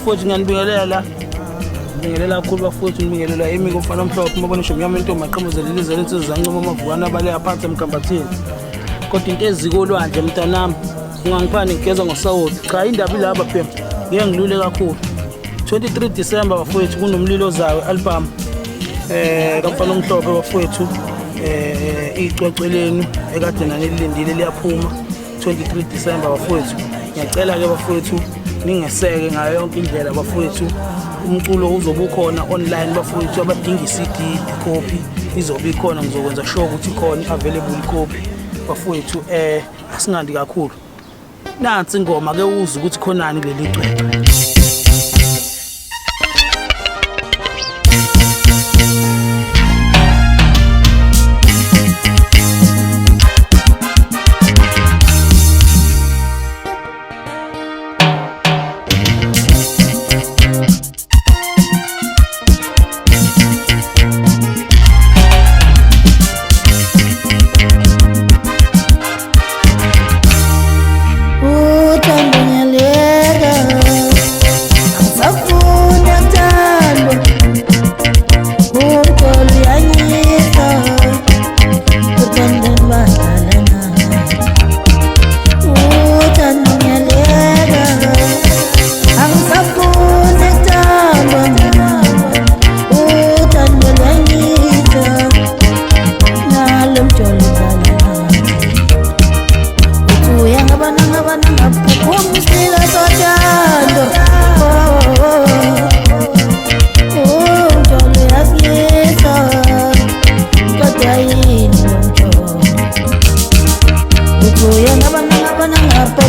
bafowethu ngiyanibingelela. Ngibingelela kakhulu bafowethu, ngibingelela Emiko Mfana Mhlophe, mabona ngisho ngiyama intombi aqhamuzelile izelo insizwe zancoma amavukana abale aphansi emkambathini. Kodwa into eziko olwandle mntanami, ungangiphani ngigeza ngosawoti. Cha indaba ilaba phela. Ngeke ngilule kakhulu. 23 December bafowethu kunomlilo ozayo album kaMfana Mhlophe bafowethu icwecwe lenu ekade nanilindile liyaphuma 23 December bafowethu. Ngiyacela ke bafowethu ningeseke ngayo yonke indlela bafowethu. Umculo uzobe ukhona online bafowethu, abadinga iCD copy izobe ikhona, ngizokwenza sure ukuthi ikhona available copy bafowethu. Asingandi kakhulu nansi ingoma ke uze ukuthi khonani leli cwecwe. Napa,